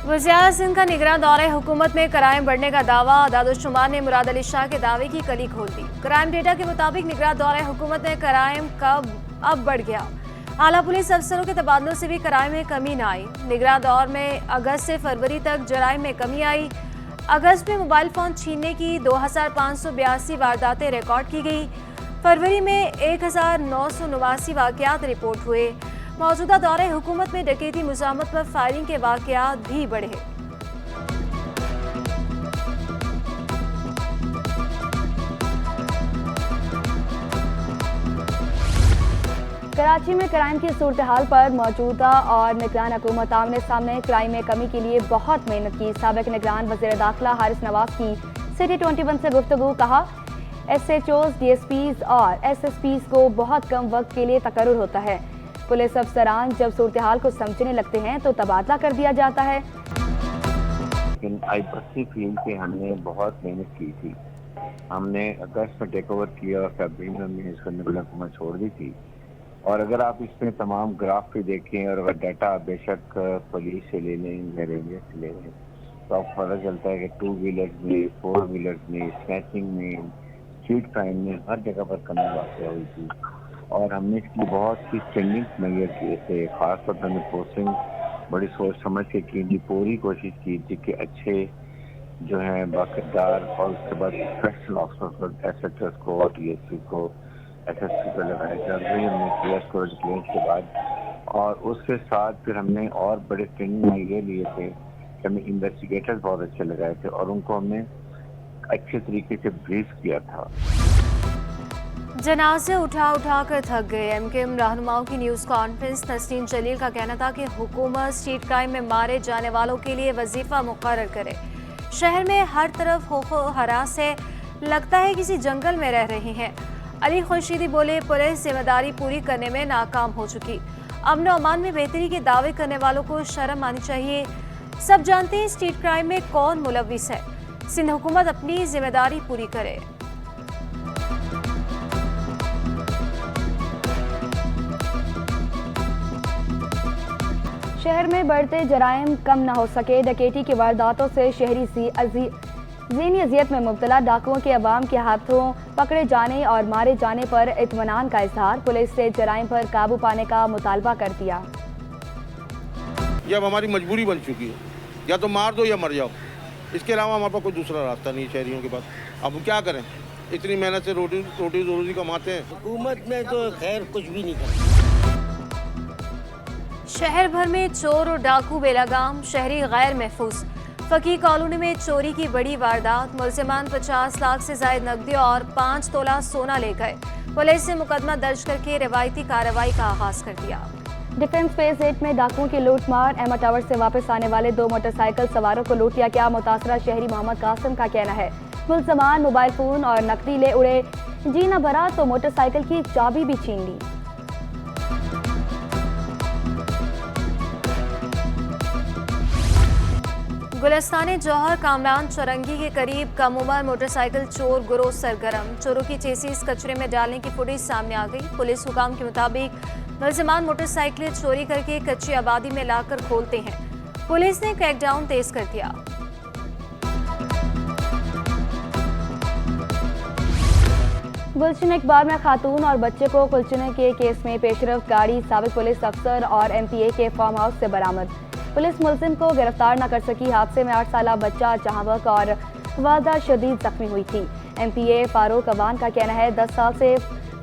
वज़ीर सिंह का निगरान दौरे हुकूमत में क्राइम बढ़ने का दावा। दादुश्शुमार ने मुराद अली शाह के दावे की कली खोल दी। क्राइम डेटा के मुताबिक निगरान दौरे हुकूमत में क्राइम कब अब बढ़ गया। आला पुलिस अफसरों के तबादलों से भी क्राइम में कमी न आई। निगरान दौर में अगस्त से फरवरी तक जराइम में कमी आई। अगस्त में मोबाइल फोन छीनने की 2582 वारदातें रिकॉर्ड की गई। फरवरी में 1989 वाकयात रिपोर्ट हुए। मौजूदा दौरे हुकूमत में डकैती मुज़ाहमत पर फायरिंग के वाकयात भी बढ़े। कराची में क्राइम की सूरत हाल पर मौजूदा और निगरान हुकूमत आमने सामने क्राइम में कमी के लिए बहुत मेहनत की। साबिक निगरान वज़ीर दाखिला हारिस नवाज की सिटी 21 से गुफ्तगू। कहा SHOs, DSPs और SSPs को बहुत कम वक्त के लिए तकर्रुर होता है। पुलिस अफसरान जब सूरत हाल को समझने लगते हैं तो तबादला कर दिया जाता है। लेकिन आई पर्सनली फील कि हमने बहुत मेहनत की थी। हमने अगस्त में टेक ओवर किया और फरवरी में हमने इसको हुकूमत छोड़ दी थी। और अगर आप इसमें तमाम ग्राफ भी देखें और अगर डाटा बेशक पुलिस से ले लें या रेलवे से ले लें तो आपको पता चलता है कि 2 व्हीलर्स में, 4 व्हीलर्स में, स्नैचिंग में, स्ट्रीट क्राइम में हर जगह पर कमी वाक़या हुई थी। और हमने इसकी बहुत सी स्टैंडिंग मेजर किए थे। खासतौर पर हमने पोस्टिंग बड़ी सोच समझ के की थी। पूरी कोशिश की थी कि अच्छे जो हैं बाकिरदार और उसके बाद स्पेशल ऑफिसर SHOs को, DSP को, SSP को लगाया जाए। वही हमने किया इसको डिक्लेयर के बाद। और उसके साथ फिर हमने और बड़े ट्रेनिंग में ये लिए थे कि हमने इन्वेस्टिगेटर्स बहुत अच्छे लगाए थे और उनको हमने अच्छे तरीके से ब्रीफ किया था। जनाजे उठा कर थक गए। MKM रहनुमाओं की न्यूज़ कॉन्फ्रेंस। तस्नीम जलील का कहना था कि हुकूमत स्ट्रीट क्राइम में मारे जाने वालों के लिए वजीफा मुकर्रर करे। शहर में हर तरफ खौफो हरास है, लगता है किसी जंगल में रह रहे हैं। अली खुर्शीदी बोले, पुलिस जिम्मेदारी पूरी करने में नाकाम हो चुकी। अमन और अमान में बेहतरी के दावे करने वालों को शर्म आनी चाहिए। सब जानते हैं स्ट्रीट क्राइम में कौन मुलविस है। सिंध हुकूमत अपनी जिम्मेदारी पूरी करे। शहर में बढ़ते जराइम कम न हो सके। डकैती की वारदातों से शहरी ज़हनी अजियत में मुब्तला। डाकुओं के अवाम के हाथों पकड़े जाने और मारे जाने पर इत्मीनान का इजहार। पुलिस से जराइम पर काबू पाने का मुतालबा कर दिया। ये अब हमारी मजबूरी बन चुकी है, या तो मार दो या मर जाओ। इसके अलावा हमारे पास कोई दूसरा रास्ता नहीं है शहरियों के पास। अब हम क्या करें, इतनी मेहनत से रोटी कमाते हैं। हुकूमत में तो खैर कुछ भी नहीं करती। शहर भर में चोर और डाकू बेलगाम। शहरी गैर महफूज। फकीर कॉलोनी में चोरी की बड़ी वारदात। मुलजिमान 50 लाख से ज्यादा नकदी और 5 तोला सोना ले गए। पुलिस ने मुकदमा दर्ज करके रिवायती कार्रवाई का आगाज कर दिया। डिफेंस फेज 8 में डाकुओं की लूटमार। एमा टावर से वापस आने वाले 2 मोटरसाइकिल सवारों को लूट लिया गया। मुतासरा शहरी मोहम्मद कासिम का कहना है, मुलजिमान मोबाइल फोन और नकदी ले उड़े। जी न भरा तो मोटरसाइकिल की चाबी भी छीन ली। गुलिस्तान जौहर कामरान चौरंगी के करीब कम उम्र मोटरसाइकिल चोर गिरोह सरगर्म। चोरों की चेसिस कचरे में डालने की फुटेज सामने आ गई। पुलिस हुकाम के मुताबिक मुलजिमान मोटरसाइकिलें चोरी करके कच्ची आबादी में लाकर खोलते हैं। पुलिस ने क्रैकडाउन तेज कर दिया। गुलशन इकबाल में खातून और बच्चे को कुचलने के केस में पेशरफ गाड़ी साबिक पुलिस अफसर और MPA के फार्म हाउस से बरामद। पुलिस मुलजिम को गिरफ्तार न कर सकी। हादसे में 8 साला बच्चा जहांवक और वादा शदीद जख्मी हुई थी। MPA फारूक अवान का कहना है, 10 साल से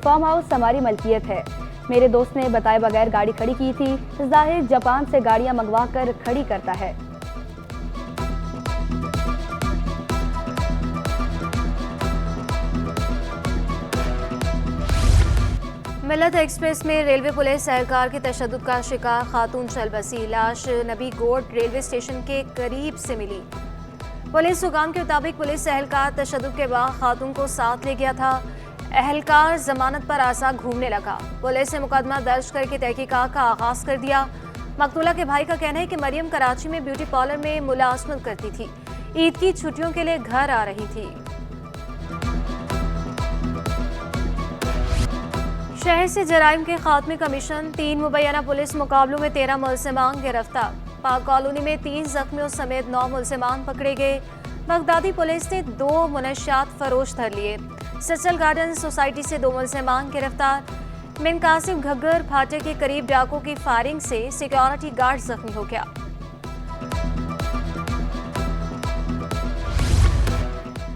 फार्म हाउस हमारी मलकियत है। मेरे दोस्त ने बताए बगैर गाड़ी खड़ी की थी। जाहिर जापान से गाड़ियां मंगवा कर खड़ी करता है। मिल्लत एक्सप्रेस में रेलवे पुलिस एहलकार के तशद्दुद का शिकार खातून चल बसी। लाश नबी गोड रेलवे स्टेशन के करीब से मिली। पुलिस हुकाम के मुताबिक पुलिस एहलकार तशद्दुद के बाद खातून को साथ ले गया था। एहलकार जमानत पर आसा घूमने लगा। पुलिस ने मुकदमा दर्ज करके तहकीकात का आगाज कर दिया। मकतूला के भाई का कहना है कि मरियम कराची में ब्यूटी पार्लर में मुलाजमत करती थी। ईद की छुट्टियों के लिए घर आ रही थी। शहर से जराइम के खात्मे का मिशन, 3 मुबैना पुलिस मुकाबलों में 13 मुलजिमान गिरफ्तार। पाक कॉलोनी में 3 जख्मियों समेत 9 मुलजिमान पकड़े गए। बगदादी पुलिस ने 2 मुनशियात फरोश धर लिए। सचल गार्डन सोसाइटी से 2 मुलजिमान गिरफ्तार। मिन कासिम घग्गर फाटे के करीब डाकुओं की फायरिंग से सिक्योरिटी गार्ड जख्मी हो गया।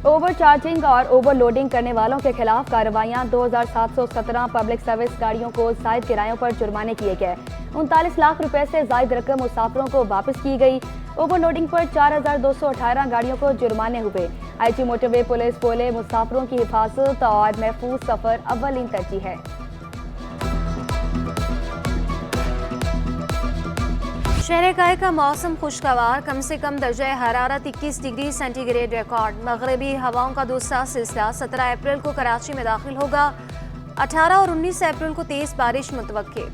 ओवरचार्जिंग और ओवरलोडिंग करने वालों के खिलाफ कार्रवाइयां। 2717 पब्लिक सर्विस गाड़ियों को जायद किरायों पर जुर्माने किए गए। 39 लाख रुपए से जायद रकम मुसाफिरों को वापस की गई। ओवरलोडिंग पर 4218 गाड़ियों को जुर्माने हुए। आईजी मोटरवे पुलिस बोले, मुसाफिरों की हिफाजत और महफूज सफर अव्वलीन तरजीह है। शहर काय का मौसम खुशगवार, कम से कम दर्जा हरारत 21 डिग्री सेंटीग्रेड रिकॉर्ड। मगरबी हवाओं का दूसरा सिलसिला 17 अप्रैल को कराची में दाखिल होगा। 18 और 19 अप्रैल को तेज बारिश मुतवक्के।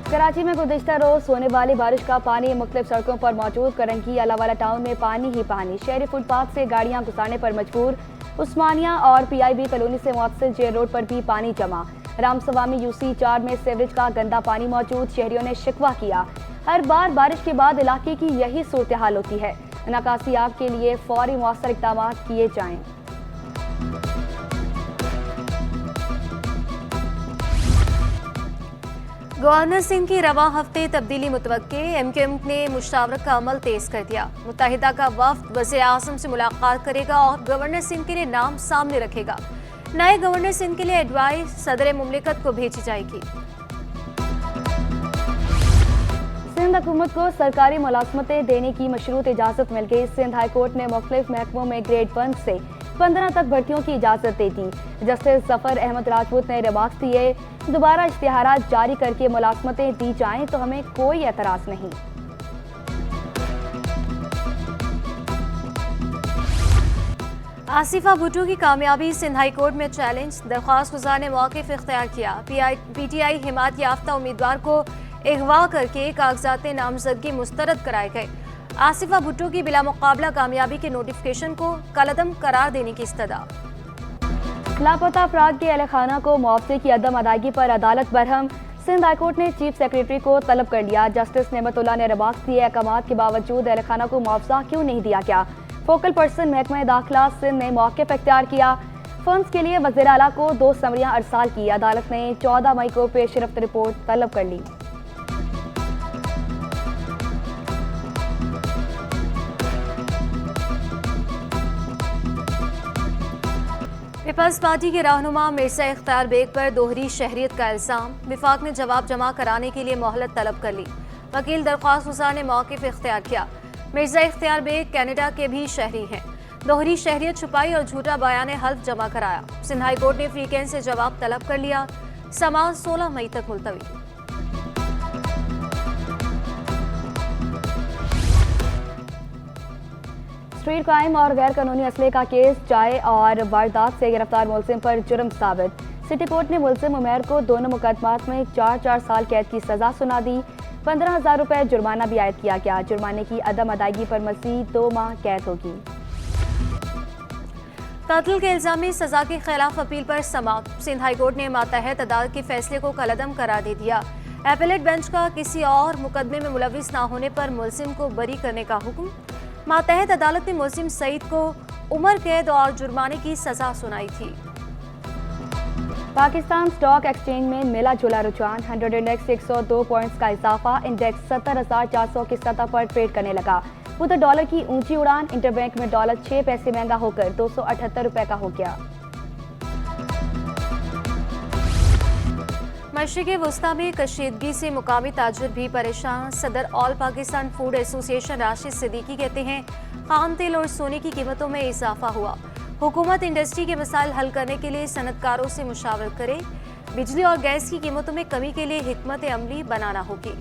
कराची में गुज़िश्ता रोज होने वाली बारिश का पानी मुख्तलिफ सड़कों पर मौजूद। करंगी अलावाला टाउन में पानी ही पानी। शहरी फुटपाथ से गाड़ियां गुजारने पर मजबूर। उस्मानिया और PIB कॉलोनी से मुअत्तसिल जेल रोड पर भी पानी जमा। रामसवामी UC 4 में सीवरेज का गंदा पानी मौजूद। शहरियों ने शिकवा किया, हर बार बारिश के बाद इलाके की यही सूरत हाल होती है। नकासियाब के लिए फौरी मौसर इक़दाम किए जाएं। गवर्नर सिंह की रवा हफ्ते तब्दीली मुतवक्के। MQM ने मुशावरत का अमल तेज कर दिया। मुत्तहिदा का वफ्द वज़ीर आज़म से मुलाकात करेगा और गवर्नर सिंह के लिए नाम सामने रखेगा। नए गवर्नर सिंह के लिए एडवाइस सदर मुमलिकत को भेजी जाएगी। सिंध हुकूमत को सरकारी मुलाजमतें देने की मशरूत इजाज़त मिल गई। सिंध हाई कोर्ट ने मुख्तलिफ महकमों में ग्रेड 1 से 15 तक भर्तियों की इजाज़त दे दी। जस्टिस जफर अहमद राजपूत ने रिमार्क्स दिए, दोबारा इश्तिहारात जारी करके मुलाजमतें दी जाएं तो हमें कोई एतराज़ नहीं। आसिफा भुट्टो की कामयाबी, सिंध हाई कोर्ट में चैलेंज। दरख्वास्त गुजार ने मौक़िफ़ इख्तियार किया। PTI हिमायत याफ्ता उम्मीदवार को अगवा करके कागजात नामजदगी मुस्तरद कराए गए। आसिफा भुट्टो की बिला मुकाबला कामयाबी के नोटिफिकेशन को कलअदम करार देने की इस्तदा। लापता अफराद के अहल खाना को मुआवजे की अदम अदायगी पर अदालत बरहम। सिंध हाईकोर्ट ने चीफ सेक्रेटरी को तलब कर लिया। जस्टिस नेमतुल्लाह ने रिमार्क्स दिए, अहकामात के बावजूद अहल खाना को मुआवजा क्यों नहीं दिया गया। फोकल पर्सन महकमा दाखिला सिंध ने मौक़िफ़ इख्तियार किया। फंड्स के लिए वज़ीर आला को 2 समरियां अरसाल की। अदालत ने 14 मई को पेशरफ्त रिपोर्ट तलब कर ली। पीपल्स पार्टी के रहनुमा मिर्जा इख्तियार बेग पर दोहरी शहरियत का इल्ज़ाम। विफाक ने जवाब जमा कराने के लिए मोहलत तलब कर ली। वकील दरख्वास्त गुजार ने मौक़िफ़ इख्तियार किया। मिर्जा इख्तियार बेग कनाडा के भी शहरी हैं। दोहरी शहरियत छुपाई और झूठा बयान हल्फ जमा कराया। सिंध हाई कोर्ट ने फ्रीकेंड से जवाब तलब कर लिया। समाअत 16 मई तक मुलतवी। स्ट्रीट क्राइम और गैर कानूनी असले का केस, चाय और वारदात से गिरफ्तार मुलजिम पर जुर्म साबित। सिटी कोर्ट ने मुलजिम उमैर को दोनों मुकदमात में 4 साल कैद की सजा सुना दी। 15,000 रुपए जुर्माना भी आयद किया गया। जुर्माने की अदम अदायगी पर मज़ीद 2 माह कैद होगी। कत्ल के इल्जाम में सजा के खिलाफ अपील पर समाअत। सिंध हाई कोर्ट ने मातहत अदालत के फैसले को कलअदम करार दे दिया। एपेलेट बेंच का किसी और मुकदमे में मुलविस न होने पर मुलजिम को बरी करने का हुक्म। मातहत अदालत ने मुलजिम सईद को उम्र कैद और जुर्माने की सजा सुनाई थी। पाकिस्तान स्टॉक एक्सचेंज में मिला जुला रुझान। 100 इंडेक्स 102 पॉइंट्स का इजाफा। इंडेक्स 70,400 की सतह पर ट्रेड करने लगा। उधर डॉलर की ऊंची उड़ान। इंटरबैंक में डॉलर 6 पैसे महंगा होकर 278 रुपए का हो गया। मशरिक़ वस्ता में कशीदगी से मुकामी ताजिर भी परेशान। सदर all Pakistan food association Rashid Siddiqui कहते हैं, खाम तेल और सोने की कीमतों में इजाफा हुआ। हुकूमत इंडस्ट्री के मसाइल हल करने के लिए सनतकारों से मुशावरत करे। बिजली और गैस की कीमतों में कमी के लिए हिकमत अमली बनाना होगी।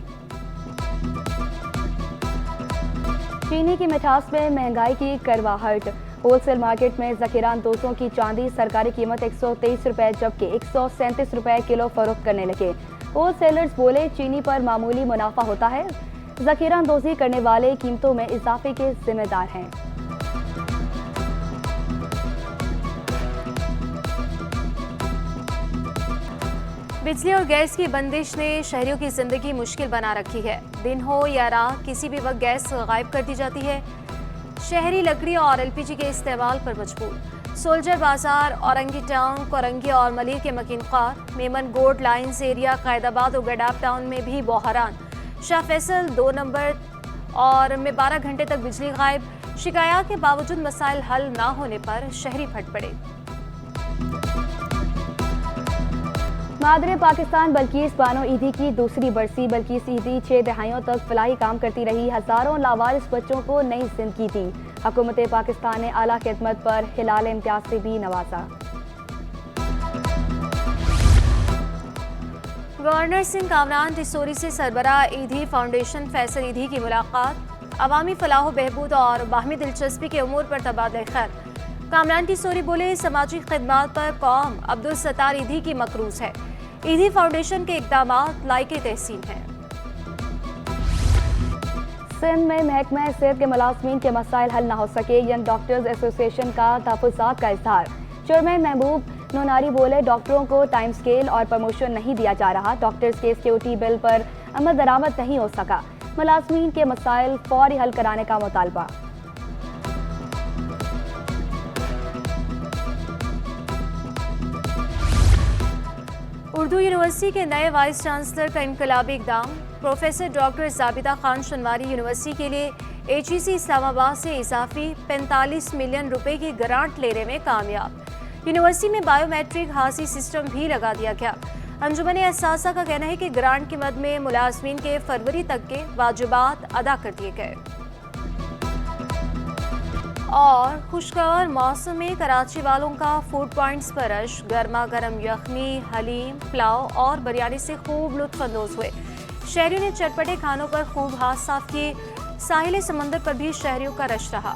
चीनी की मिठास में महंगाई की करवाहट। होलसेल मार्केट में ज़खीरा अंदोज़ों की चांदी सरकारी कीमत 123 रुपए जबकि 137 रुपए किलो फरोख्त करने लगे। होलसेलर्स बोले, चीनी पर मामूली मुनाफा होता है। ज़खीरा अंदोज़ी करने वाले कीमतों में इजाफे के जिम्मेदार हैं। बिजली और गैस की बंदिश ने शहरियों की जिंदगी मुश्किल बना रखी है। दिन हो या रात किसी भी वक्त गैस गायब कर दी जाती है। शहरी लकड़ी और एलपीजी के इस्तेमाल पर मजबूर। सोल्जर बाजार, औरंगी टाउन, कोरंगी और मलिर के मकीनखार, मेमन गोड लाइन्स एरिया, कायदाबाद और गडाप टाउन में भी बहरान। शाह फैसल 2 नंबर और में 12 घंटे तक बिजली गायब। शिकायत के बावजूद मसाइल हल न होने पर शहरी फट पड़े। मादरे पाकिस्तान बल्कीस बानो ईदी की दूसरी बरसी। बल्कीस ईदी 6 दहाइयों तक फलाही काम करती रही, हजारों लावारिस बच्चों को नई जिंदगी दी। हुकूमत पाकिस्तान ने आला खिदमत पर हिलाल इम्तियाज से भी नवाजा। गवर्नर सिंह कामरान टिसोरी से सरबराह ईदी फाउंडेशन फैसल ईदी की मुलाकात। अवामी फलाह बहबूद और बाहमी दिलचस्पी के उमूर पर तबादला खैर। कामरान टिसोरी बोले, समाजी खिदमात पर कौम अब्दुल सत्तार ईदी की मकरूज है। ईदी फाउंडेशन के इकदाम लायके तहसीन हैं। सिंध में महकमा सेहत के मुलाजमीन के मसाइल हल न हो सके, यंग डॉक्टर्स एसोसिएशन का तहफ़्फ़ुज़ात का इज़हार। चेयरमैन महबूब नोनारी बोले, डॉक्टरों को टाइम स्केल और प्रमोशन नहीं दिया जा रहा। डॉक्टर्स के सिक्योरिटी बिल पर अमल दरामद नहीं हो सका। मुलाजमीन के मसाइल फौरी हल कराने का मुतालबा। उर्दू यूनिवर्सिटी के नए वाइस चांसलर का इनकलाबी इकदाम। प्रोफेसर डॉक्टर जाबिता खान शनवारी यूनिवर्सिटी के लिए HEC इस्लामाबाद से इजाफी 45 मिलियन रुपए की ग्रांट लेने में कामयाब। यूनिवर्सिटी में बायोमेट्रिक हासी सिस्टम भी लगा दिया गया। अंजुमन असासा का कहना है कि ग्रांट की मद में मुलाजमीन के फरवरी तक के वाजिबात अदा कर दिए गए। और खुशगवार मौसम में कराची वालों का फूड पॉइंट्स पर रश। गर्मा गर्म यखनी, हलीम, पुलाव और बिरयानी से खूब लुत्फ अंदोज हुए। शहरियों ने चटपटे खानों पर खूब हाथ साफ किए। साहिल समंदर पर भी शहरियों का रश रहा।